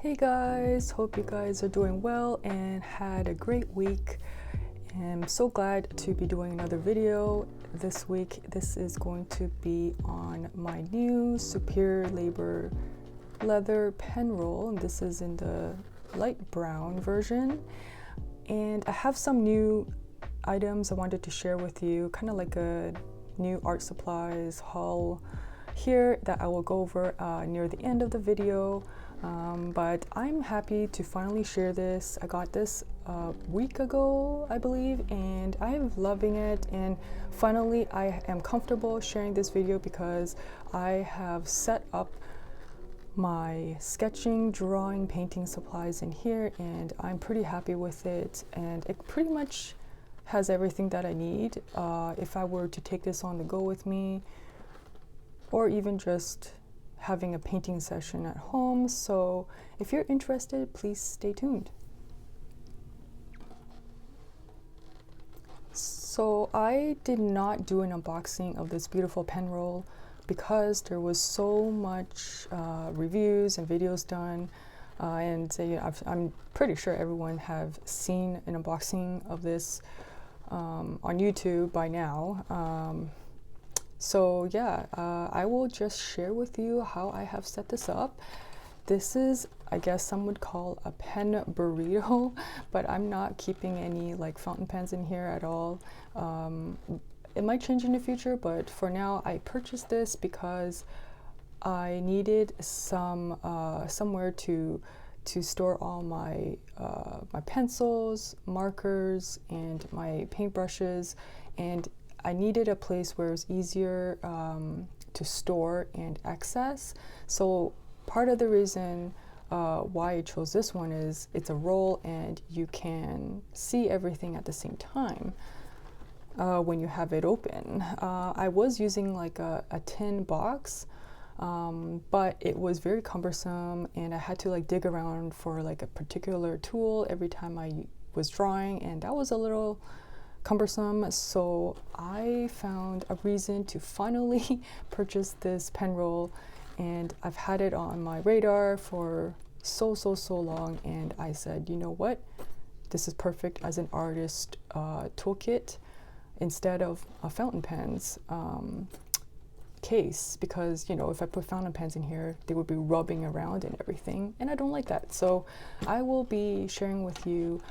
Hey guys, hope you guys are doing well and had a great week. I'm so glad to be doing another video this week. This is going to be on my new Superior Labor leather pen roll, and this is in the light brown version. And I have some new items I wanted to share with you, kind of like a new art supplies haul here that I will go over near the end of the video. But I'm happy to finally share this. I got this a week ago, I believe, and I'm loving it. And finally, I am comfortable sharing this video because I have set up my sketching, drawing, painting supplies in here, and I'm pretty happy with it. And it pretty much has everything that I need if I were to take this on the go with me, or even just having a painting session at home. So if you're interested, please stay tuned. So I did not do an unboxing of this beautiful pen roll because there was so much reviews and videos done, and I'm pretty sure everyone have seen an unboxing of this on YouTube by now. So yeah, I will just share with you how I have set this up. This is, I guess some would call a pen burrito, but I'm not keeping any like fountain pens in here at all. It might change in the future, but for now I purchased this because I needed some somewhere to store all my my pencils, markers, and my paintbrushes, and I needed a place where it was easier to store and access. So part of the reason why I chose this one is it's a roll and you can see everything at the same time when you have it open. I was using like a tin box, but it was very cumbersome and I had to like dig around for like a particular tool every time I was drawing, and that was a little cumbersome. So I found a reason to finally purchase this pen roll, and I've had it on my radar for so long, and I said, you know what, this is perfect as an artist toolkit instead of a fountain pens case, because you know, if I put fountain pens in here they would be rubbing around and everything, and I don't like that. So I will be sharing with you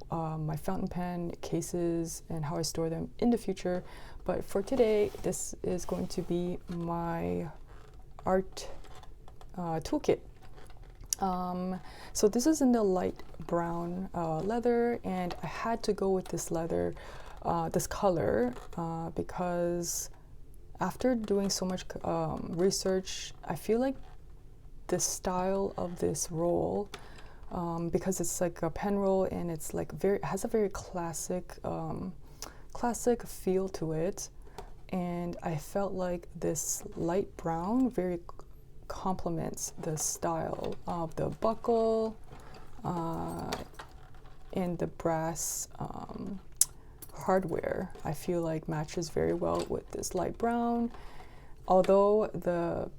my fountain pen cases and how I store them in the future, but for today this is going to be my art toolkit. So this is in the light brown leather, and I had to go with this leather, this color, because after doing so much research, I feel like the style of this roll, because it's like a pen roll and it's like has a very classic feel to it, and I felt like this light brown very complements the style of the buckle and the brass hardware. I feel like matches very well with this light brown, although the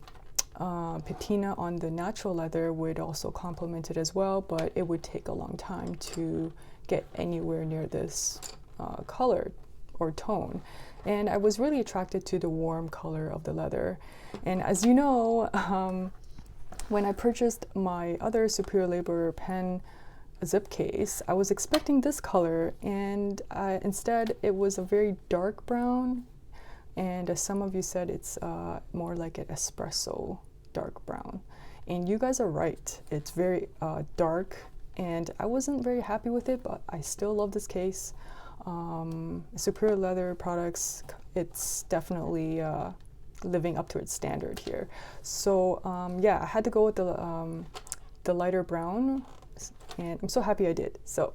patina on the natural leather would also complement it as well, but it would take a long time to get anywhere near this color or tone. And I was really attracted to the warm color of the leather. And as you know, when I purchased my other Superior Labor pen zip case, I was expecting this color, and instead it was a very dark brown, and as some of you said, it's more like an espresso dark brown. And you guys are right, it's very dark, and I wasn't very happy with it, but I still love this case. Superior Leather products, it's definitely living up to its standard here. So yeah, I had to go with the lighter brown, and I'm so happy I did. So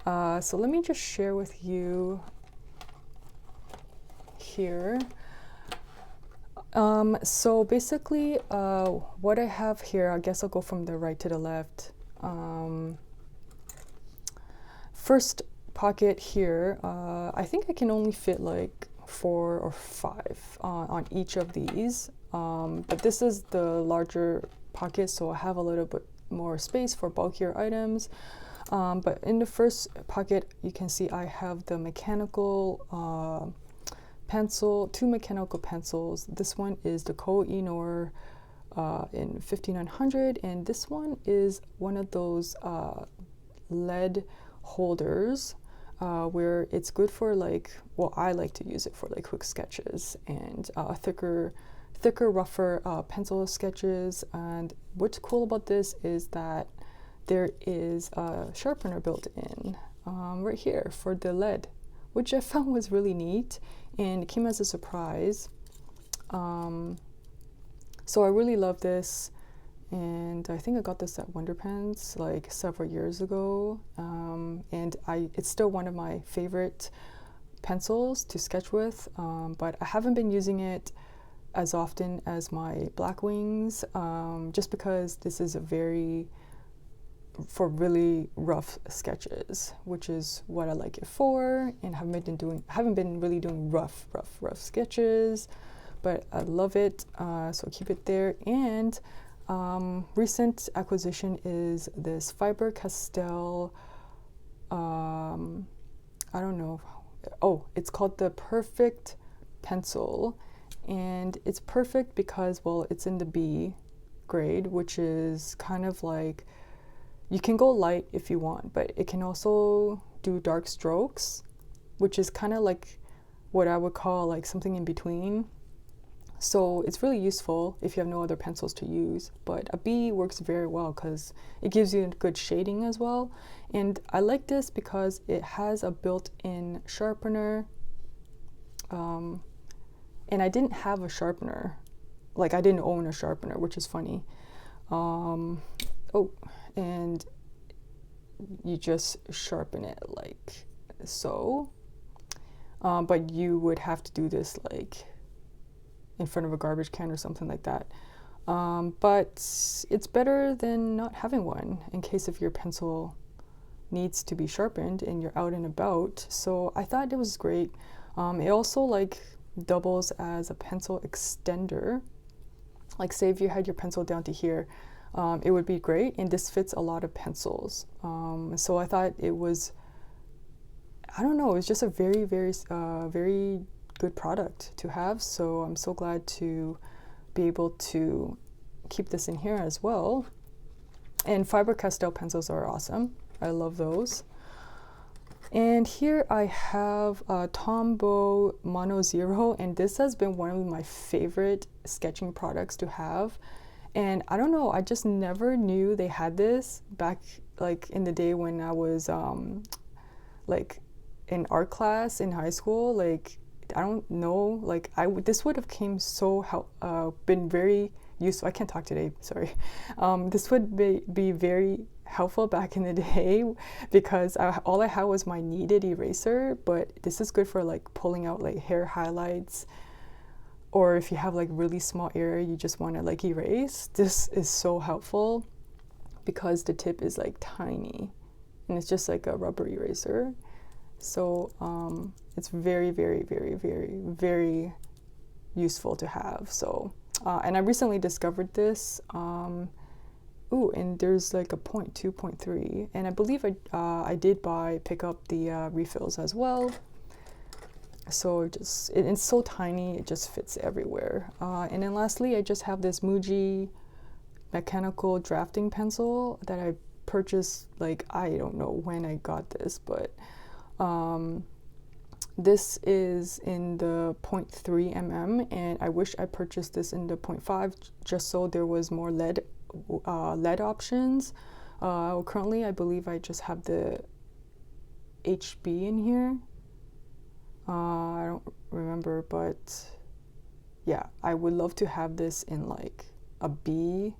so let me just share with you here. So basically what I have here, I guess I'll go from the right to the left. First pocket here, I think I can only fit like 4 or 5 on each of these, but this is the larger pocket, so I have a little bit more space for bulkier items. But in the first pocket, you can see I have the mechanical pencil, 2 mechanical pencils. This one is the Koh-I-Noor in 5900, and this one is one of those lead holders where it's good for like, well, I like to use it for like quick sketches and thicker, rougher pencil sketches. And what's cool about this is that there is a sharpener built in right here for the lead, which I found was really neat and it came as a surprise. So I really love this, and I think I got this at Wonder Pens like several years ago, and it's still one of my favorite pencils to sketch with, but I haven't been using it as often as my Blackwings, just because this is for really rough sketches, which is what I like it for, and haven't been really doing rough sketches, but I love it, so keep it there. And recent acquisition is this Fabercastell, I don't know, it's called the Perfect Pencil, and it's perfect because, well, it's in the B grade, which is kind of like, you can go light if you want, but it can also do dark strokes, which is kind of like what I would call like something in between. So it's really useful if you have no other pencils to use, but a B works very well because it gives you a good shading as well. And I like this because it has a built-in sharpener, and I didn't have a sharpener, like I didn't own a sharpener, which is funny. And you just sharpen it like so, but you would have to do this like in front of a garbage can or something like that. But it's better than not having one in case if your pencil needs to be sharpened and you're out and about. So I thought it was great. It also like doubles as a pencil extender. Like say if you had your pencil down to here, it would be great, and this fits a lot of pencils. So I thought it was, I don't know, it was just a very good product to have. So I'm so glad to be able to keep this in here as well. And Faber-Castell pencils are awesome. I love those. And here I have a Tombow Mono Zero, and this has been one of my favorite sketching products to have. And I don't know, I just never knew they had this back like in the day when I was like in art class in high school. Like I don't know, like this would have been very useful. I can't talk today, sorry. This would be very helpful back in the day because all I had was my kneaded eraser, but this is good for like pulling out like hair highlights, or if you have like really small area you just want to like erase. This is so helpful because the tip is like tiny and it's just like a rubber eraser. So it's very useful to have. So and I recently discovered this. And there's like a 0.2, 0.3, and I believe I did pick up the refills as well. So it's so tiny, it just fits everywhere. And then lastly, I just have this Muji mechanical drafting pencil that I purchased, like I don't know when I got this, but this is in the 0.3 mm, and I wish I purchased this in the 0.5 just so there was more lead options. Currently I believe I just have the HB in here. I don't remember, but yeah, I would love to have this in like a B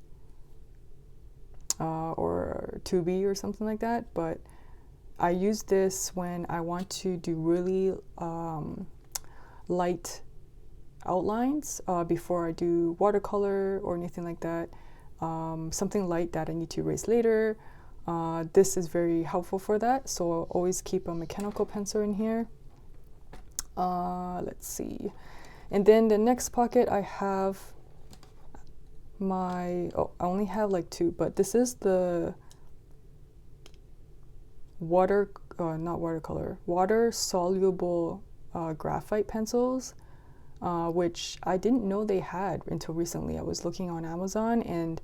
or 2B or something like that, but I use this when I want to do really light outlines before I do watercolor or anything like that. Something light that I need to erase later. This is very helpful for that, so I'll always keep a mechanical pencil in here. Let's see. And then the next pocket I have my, oh, I only have like 2, but this is the water, not watercolor, water soluble graphite pencils, which I didn't know they had until recently. I was looking on Amazon and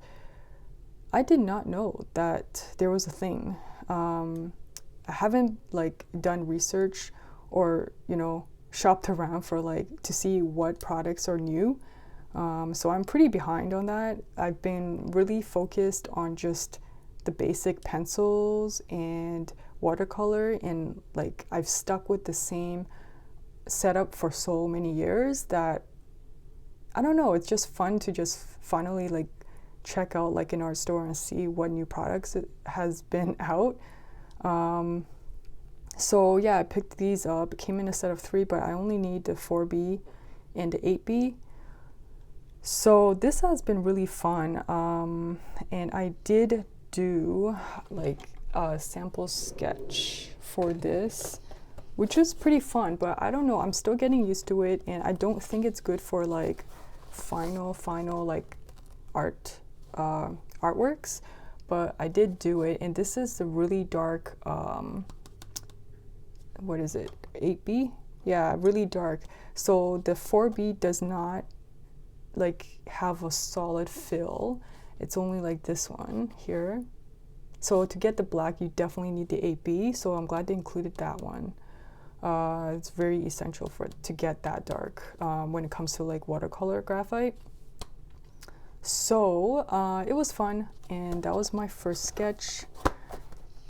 I did not know that there was a thing. I haven't like done research or, you know, shopped around for like to see what products are new. So I'm pretty behind on that. I've been really focused on just the basic pencils and watercolor, and like I've stuck with the same setup for so many years that I don't know, it's just fun to just finally like check out like an art store and see what new products has been out. So yeah, I picked these up. It came in a set of 3, but I only need the 4B and the 8B. So this has been really fun, and I did do like a sample sketch for this, which is pretty fun, but I don't know, I'm still getting used to it, and I don't think it's good for like final like artworks, but I did do it. And this is the really dark, what is it, 8B? Yeah, really dark. So the 4B does not like have a solid fill. It's only like this one here. So to get the black, you definitely need the 8B, so I'm glad they included that one. It's very essential to get that dark when it comes to like watercolor graphite. So it was fun, and that was my first sketch,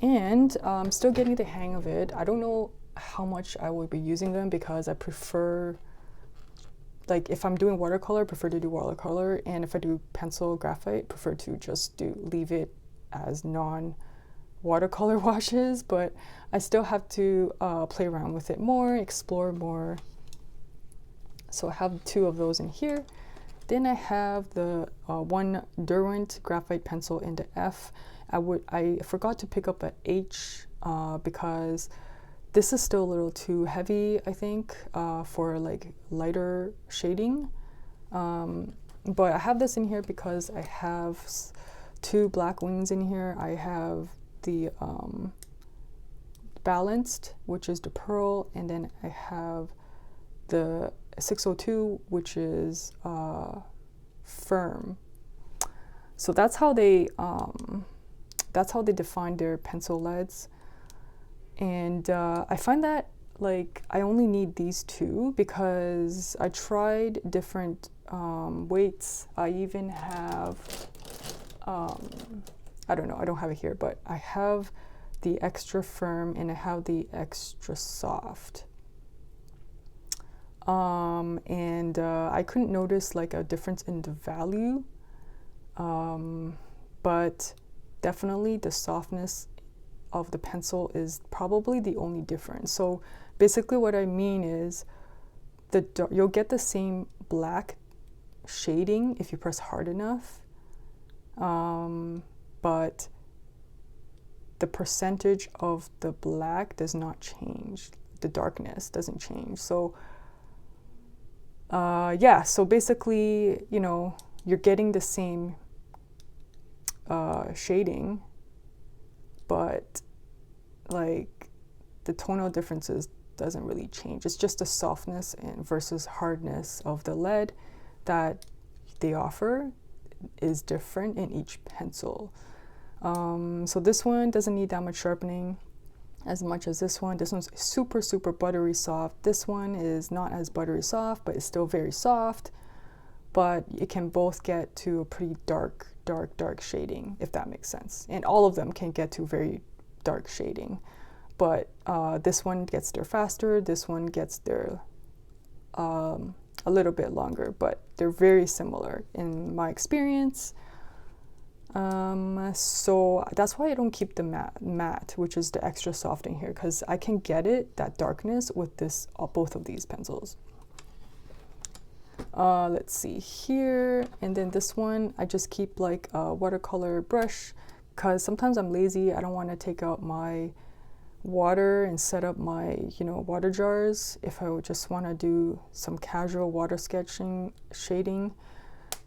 and I'm still getting the hang of it. I don't know how much I will be using them because I prefer, like if I'm doing watercolor, I prefer to do watercolor, and if I do pencil graphite, prefer to just leave it as non-watercolor washes, but I still have to play around with it more, explore more. So I have 2 of those in here. Then I have the one Derwent graphite pencil in the F. I forgot to pick up an H because this is still a little too heavy, I think, for like lighter shading. But I have this in here because I have 2 Blackwings in here. I have the Balanced, which is the pearl, and then I have the 602, which is firm. So that's how they define their pencil leads. And I find that like I only need these 2 because I tried different weights. I even have I don't know, I don't have it here, but I have the extra firm and I have the extra soft. And I couldn't notice like a difference in the value, but definitely the softness of the pencil is probably the only difference. So basically what I mean is you'll get the same black shading if you press hard enough, but the percentage of the black does not change. The darkness doesn't change. So yeah, so basically, you know, you're getting the same shading, but like the tonal differences doesn't really change. It's just the softness and versus hardness of the lead that they offer is different in each pencil. So this one doesn't need that much sharpening as much as this one. This one's super, super buttery soft. This one is not as buttery soft, but it's still very soft. But it can both get to a pretty dark shading, if that makes sense. And all of them can get to very dark shading. But this one gets there faster. This one gets there a little bit longer, but they're very similar in my experience. So that's why I don't keep the matte, which is the extra soft in here, because I can get that darkness with both of these pencils. Let's see here, and then this one I just keep like a watercolor brush, because sometimes I'm lazy. I don't want to take out my water and set up my water jars if I would just want to do some casual water sketching shading.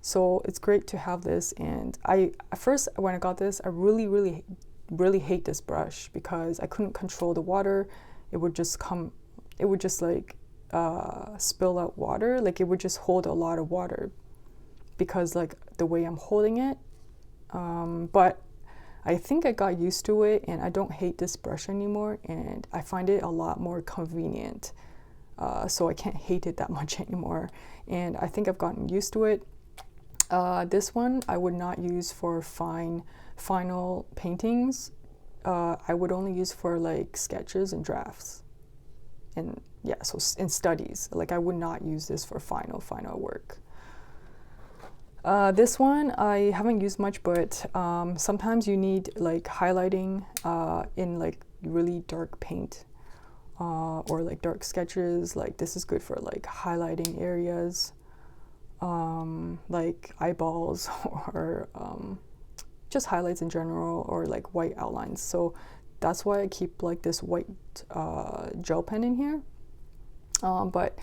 So it's great to have this. And at first when I got this, I really hate this brush because I couldn't control the water. It would just like spill out water. Like it would just hold a lot of water because like the way I'm holding it. But I think I got used to it, and I don't hate this brush anymore, and I find it a lot more convenient. So I can't hate it that much anymore, and I think I've gotten used to it. This one I would not use for final paintings. I would only use for like sketches and drafts, and yeah, so in studies. Like I would not use this for final work. This one I haven't used much, but sometimes you need like highlighting in like really dark paint or like dark sketches. Like this is good for like highlighting areas like eyeballs or just highlights in general, or like white outlines. So that's why I keep like this white gel pen in here. But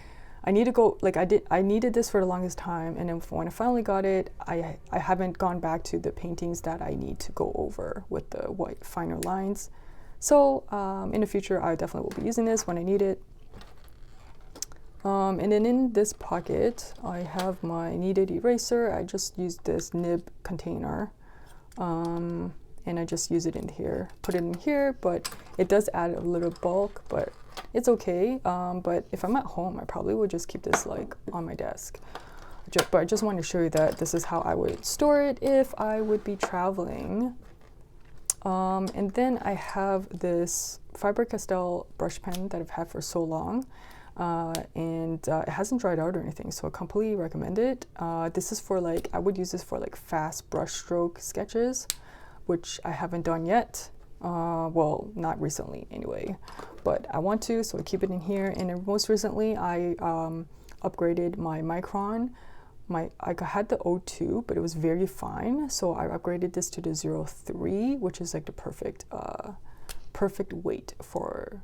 I need to go, like I needed this for the longest time, and then when I finally got it, I haven't gone back to the paintings that I need to go over with the white finer lines. So in the future, I definitely will be using this when I need it. And then in this pocket, I have my Kneaded Eraser. I just used this nib container, and I just use it in here, put it in here, but it does add a little bulk, but it's okay. But if I'm at home, I probably would just keep this like on my desk. But I just wanted to show you that this is how I would store it if I would be traveling. And then I have this Faber-Castell brush pen that I've had for so long, and it hasn't dried out or anything, so I completely recommend it. This is for like, I would use this for like fast brush stroke sketches, which I haven't done yet. Well, not recently anyway, but I want to, so I keep it in here. And then most recently I upgraded my Micron. I had the 02, but it was very fine, so I upgraded this to the 03, which is like the perfect weight for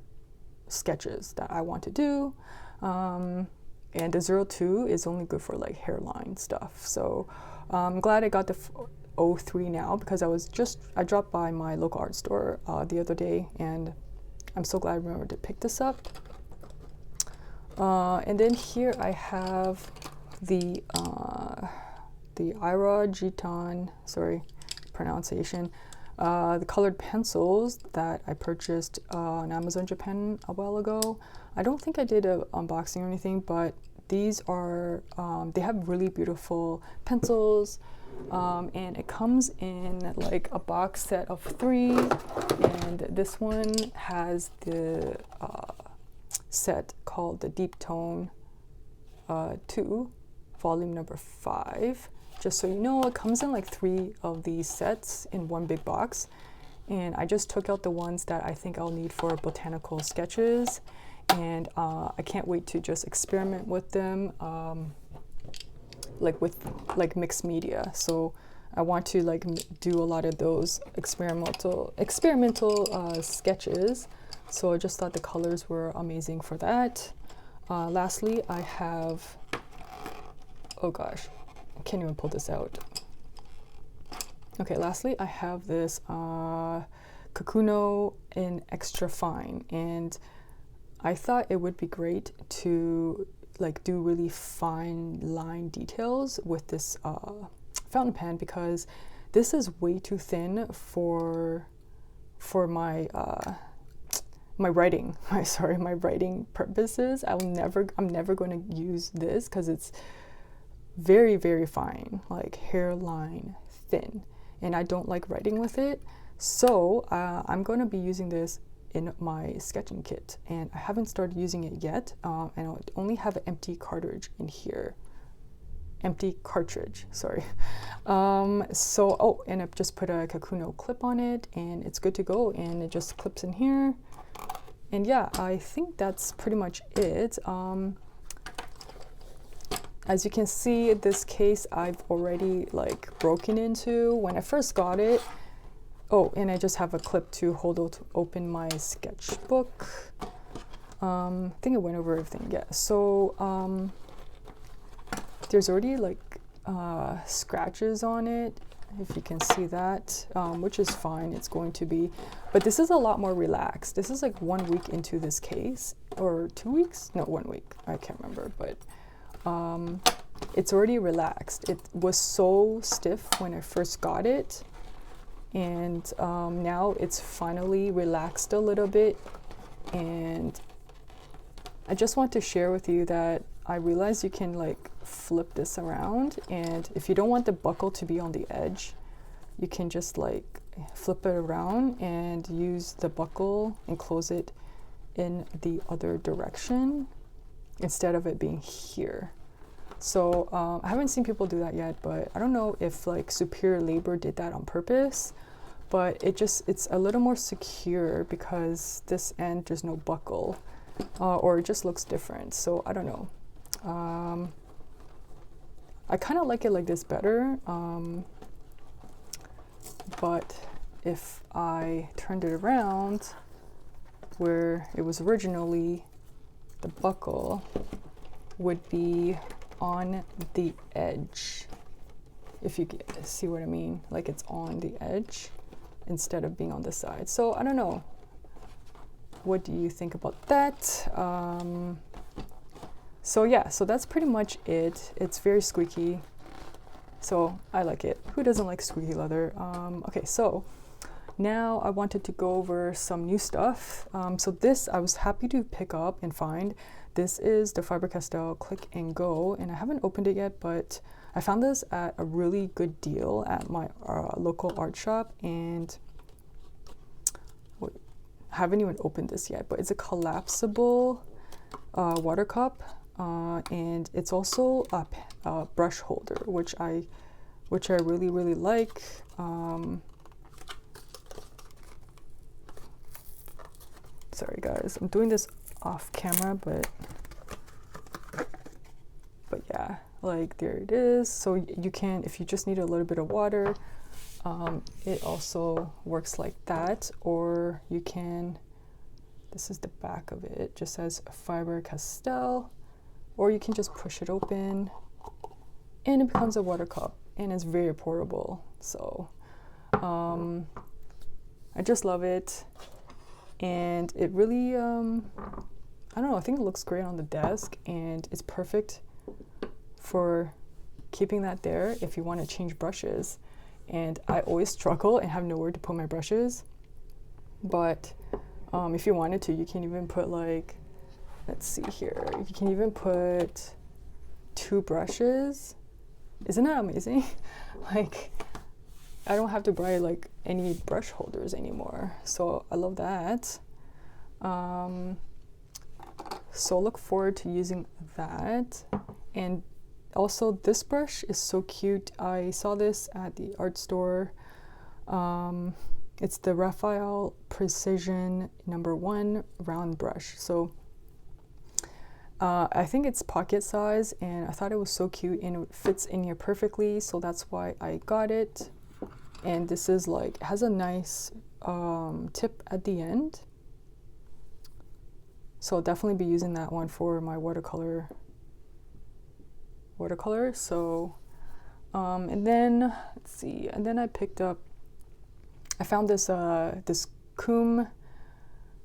sketches that I want to do. And the 02 is only good for like hairline stuff. So I'm glad I got the 03 now, because I dropped by my local art store the other day, and I'm so glad I remembered to pick this up. And then here I have the Irojiten, sorry, pronunciation, the colored pencils that I purchased on Amazon Japan a while ago. I don't think I did an unboxing or anything, but these are, they have really beautiful pencils, and it comes in like a box set of 3, and this one has the set called the Deep Tone 2, volume number 5. Just so you know, it comes in like 3 of these sets in one big box, and I just took out the ones that I think I'll need for botanical sketches, and I can't wait to just experiment with them, like with like mixed media. So I want to like do a lot of those experimental sketches. So I just thought the colors were amazing for that. Lastly, I have, oh gosh, I can't even pull this out. Okay, lastly, I have this Kakuno in extra fine, and I thought it would be great to like do really fine line details with this fountain pen, because this is way too thin for my my writing purposes. I'm never going to use this because it's very, very fine, like hairline thin, and I don't like writing with it. So I'm going to be using this in my sketching kit, and I haven't started using it yet, and I only have an empty cartridge in here. Sorry. So, oh, and I've just put a Kakuno clip on it, and it's good to go, and it just clips in here. And yeah, I think that's pretty much it. As you can see, this case I've already like broken into when I first got it. Oh, and I just have a clip to hold open my sketchbook. I think I went over everything. Yeah, so there's already like scratches on it, if you can see that, which is fine, it's going to be, but this is a lot more relaxed. This is like 1 week into this case, or 2 weeks? No, 1 week, I can't remember, but it's already relaxed. It was so stiff when I first got it, and now it's finally relaxed a little bit. And I just want to share with you that I realized you can like flip this around, and if you don't want the buckle to be on the edge, you can just like flip it around and use the buckle and close it in the other direction instead of it being here. So I haven't seen people do that yet, but I don't know if like Superior Labor did that on purpose, but it's a little more secure because this end there's no buckle, or it just looks different. So I don't know. I kind of like it like this better, but if I turned it around where it was originally, the buckle would be on the edge, if you see what I mean, like it's on the edge instead of being on the side. So I don't know, what do you think about that? So yeah, so that's pretty much it. It's very squeaky, so I like it. Who doesn't like squeaky leather? Okay, so now I wanted to go over some new stuff. So this I was happy to pick up and find. This is the Fabercastell Click and Go, and I haven't opened it yet, but I found this at a really good deal at my local art shop, and I haven't even opened this yet, but it's a collapsible water cup, and it's also a brush holder, which I really like. Sorry guys, I'm doing this off camera, but yeah, like there it is. So you can, if you just need a little bit of water, it also works like that, or you can, this is the back of it, it just says Fabercastell, or you can just push it open and it becomes a water cup, and it's very portable. So I just love it, and it really I don't know, I think it looks great on the desk, and it's perfect for keeping that there if you want to change brushes. And I always struggle and have nowhere to put my brushes, but if you wanted to, you can even put like, let's see here, you can even put 2 brushes. Isn't that amazing? Like, I don't have to buy like any brush holders anymore, so I love that. So look forward to using that. And also this brush is so cute. I saw this at the art store. It's the Raphael Precision #1 round brush. So I think it's pocket size, and I thought it was so cute and it fits in here perfectly, so that's why I got it. And this is like, it has a nice tip at the end, so I'll definitely be using that one for my watercolor. So and then let's see, and then I found this this Kum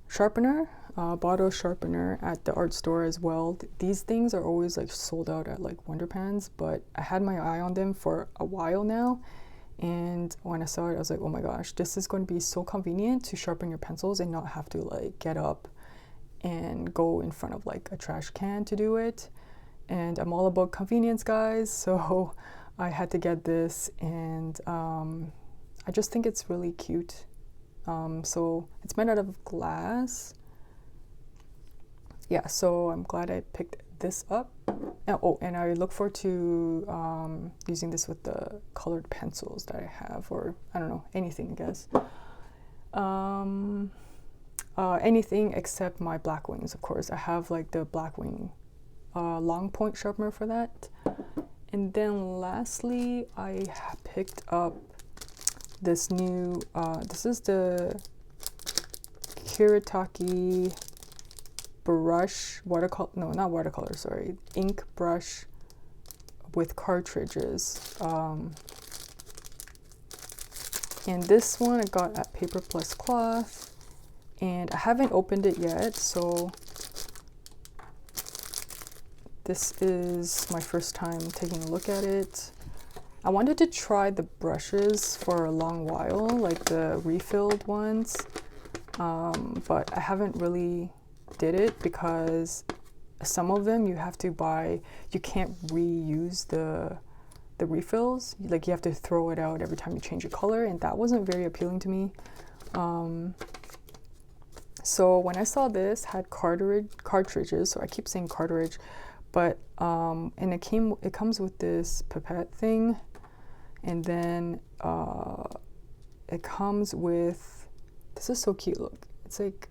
sharpener, bottle sharpener at the art store as well. These things are always like sold out at like Wonderpans, but I had my eye on them for a while now, and when I saw it I was like, oh my gosh, this is going to be so convenient to sharpen your pencils and not have to like get up and go in front of like a trash can to do it. And I'm all about convenience, guys, so I had to get this, and I just think it's really cute. So it's made out of glass. Yeah, so I'm glad I picked this up. Oh, and I look forward to using this with the colored pencils that I have, or I don't know, anything, I guess. Anything except my Blackwings, of course. I have like the Blackwing long point sharpener for that. And then lastly, I picked up this new, this is the Kuretake brush, ink brush with cartridges. And this one I got at Paper Plus Cloth, and I haven't opened it yet, so this is my first time taking a look at it. I wanted to try the brushes for a long while, like the refilled ones, but I haven't really did it because some of them you have to buy, you can't reuse the refills, like you have to throw it out every time you change your color, and that wasn't very appealing to me. So when I saw this had cartridges, so I keep saying cartridge, but and it comes with this pipette thing, and then it comes with, this is so cute, look, it's like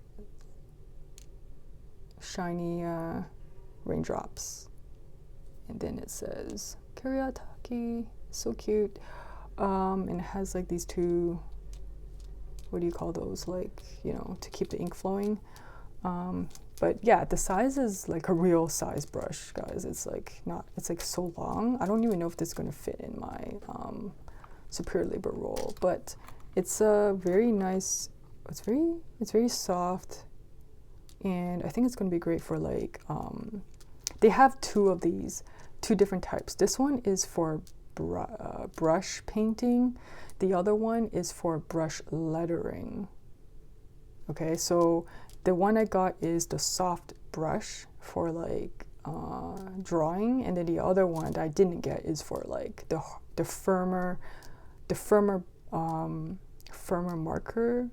shiny raindrops, and then it says Kuretake, so cute. And it has like these two, what do you call those, like, you know, to keep the ink flowing. But yeah, the size is like a real size brush, guys. It's like not, it's like so long. I don't even know if this is going to fit in my Superior Labor roll, but it's a very nice, it's very soft, and I think it's going to be great for like, they have two of these, two different types. This one is for brush painting. The other one is for brush lettering. Okay, so the one I got is the soft brush for like drawing, and then the other one that I didn't get is for like the firmer marker.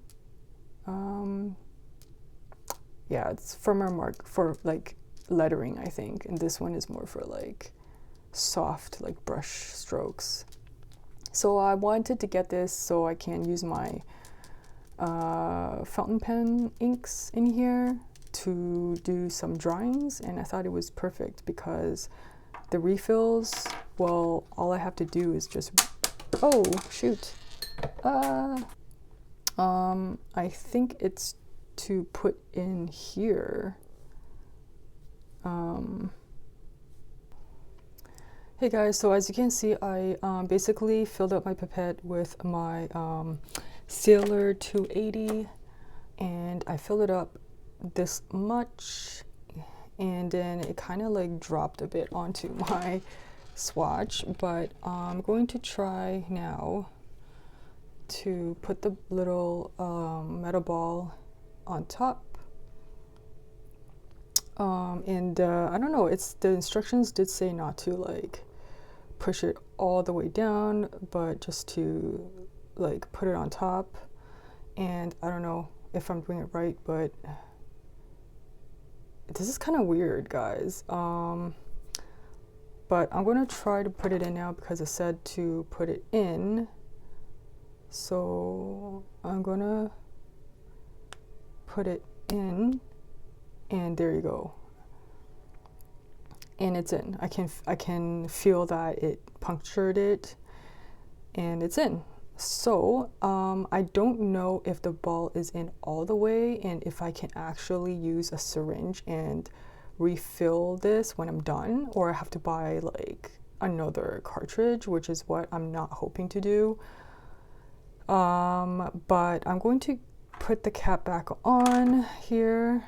Yeah, it's firmer mark for like lettering, I think, and this one is more for like soft like brush strokes. So I wanted to get this so I can use my fountain pen inks in here to do some drawings, and I thought it was perfect because the refills, well, all I have to do is just, oh shoot, I think it's to put in here. Hey guys, so as you can see, I basically filled up my pipette with my Staedtler 280, and I filled it up this much, and then it kind of like dropped a bit onto my swatch, but I'm going to try now to put the little metal ball on top. And I don't know, it's, the instructions did say not to like push it all the way down, but just to like put it on top. And I don't know if I'm doing it right, but this is kind of weird, guys. But I'm gonna try to put it in now because it said to put it in. So I'm gonna put it in, and there you go. And it's in. I can feel that it punctured it, and it's in. So I don't know if the ball is in all the way, and if I can actually use a syringe and refill this when I'm done, or I have to buy like another cartridge, which is what I'm not hoping to do. But I'm going to put the cap back on here.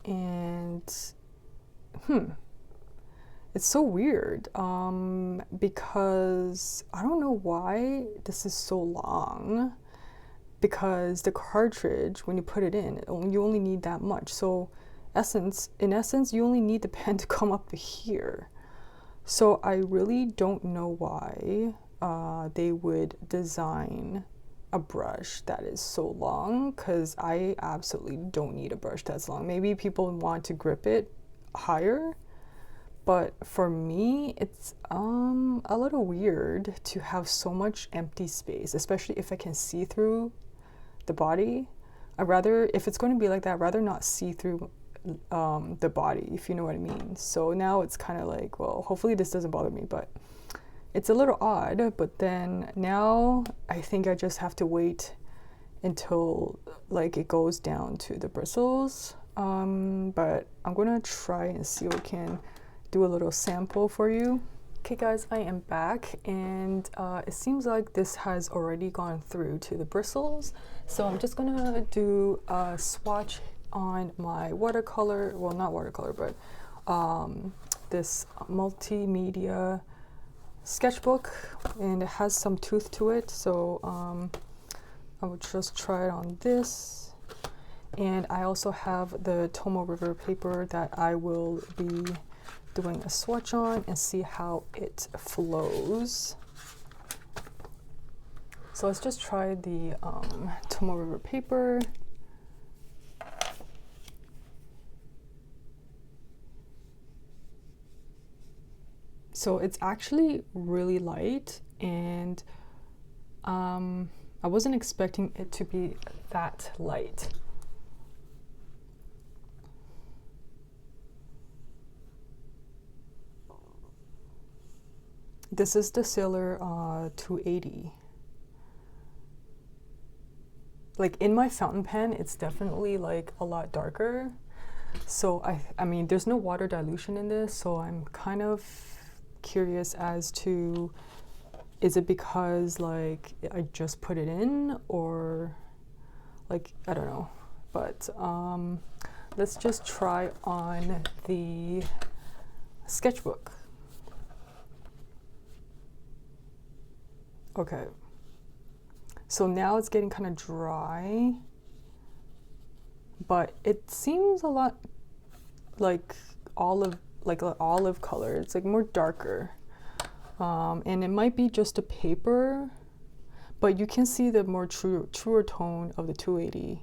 And it's so weird because I don't know why this is so long, because the cartridge, when you put it in, you only need that much. So in essence you only need the pen to come up to here. So I really don't know why they would design a brush that is so long, because I absolutely don't need a brush that's long. Maybe people want to grip it higher, but for me it's a little weird to have so much empty space, especially if I can see through the body. I'd rather, if it's going to be like that, I'd rather not see through the body, if you know what I mean. So now it's kind of like, well, hopefully this doesn't bother me, but it's a little odd. But then now I think I just have to wait until like it goes down to the bristles. But I'm gonna try and see what I can do a little sample for you. Okay guys, I am back, and it seems like this has already gone through to the bristles. So I'm just gonna do a swatch on my watercolor, well not watercolor, but this multimedia sketchbook, and it has some tooth to it. So I would just try it on this. And I also have the Tombow River paper that I will be doing a swatch on and see how it flows. So let's just try the Tombow River paper. So it's actually really light, and I wasn't expecting it to be that light. This is the Staedtler 280. Like in my fountain pen, it's definitely like a lot darker. So I mean, there's no water dilution in this, so I'm kind of curious as to, is it because like I just put it in, or like, I don't know. But let's just try on the sketchbook. Okay, so now it's getting kind of dry, but it seems a lot like olive, like an olive color. It's like more darker, and it might be just a paper, but you can see the more truer tone of the 280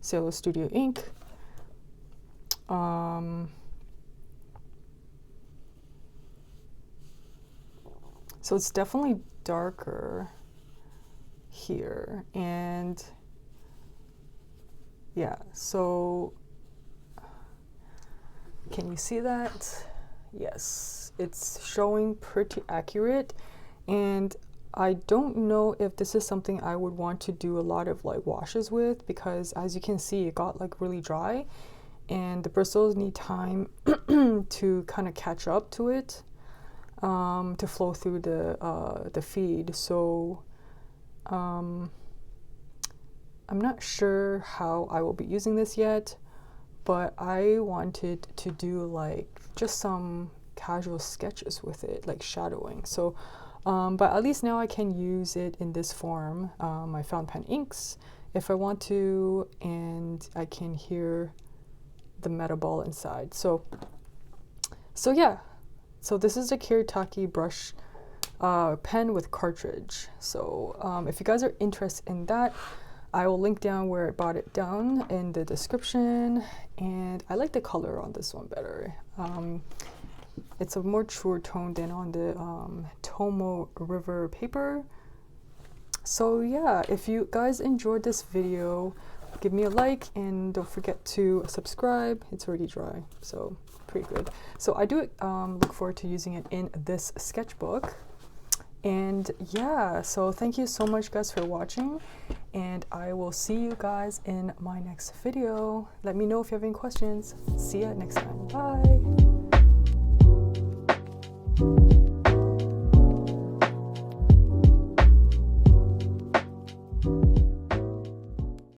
Staedtler Studio ink. So it's definitely darker here, and yeah, so can you see that? Yes, it's showing pretty accurate, and I don't know if this is something I would want to do a lot of like washes with, because as you can see, it got like really dry, and the bristles need time to kind of catch up to it, to flow through the feed. So I'm not sure how I will be using this yet, but I wanted to do like just some casual sketches with it, like shadowing. So but at least now I can use it in this form, my fountain pen inks, if I want to, and I can hear the metal ball inside. So yeah, so this is the Kuretake brush pen with cartridge. So if you guys are interested in that, I will link down where I bought it down in the description. And I like the color on this one better. It's a more truer tone than on the Tombow River paper. So yeah, if you guys enjoyed this video, give me a like, and don't forget to subscribe. It's already dry, so pretty good. So I do look forward to using it in this sketchbook. And yeah, so thank you so much guys for watching, and I will see you guys in my next video. Let me know if you have any questions. See ya next time. Bye.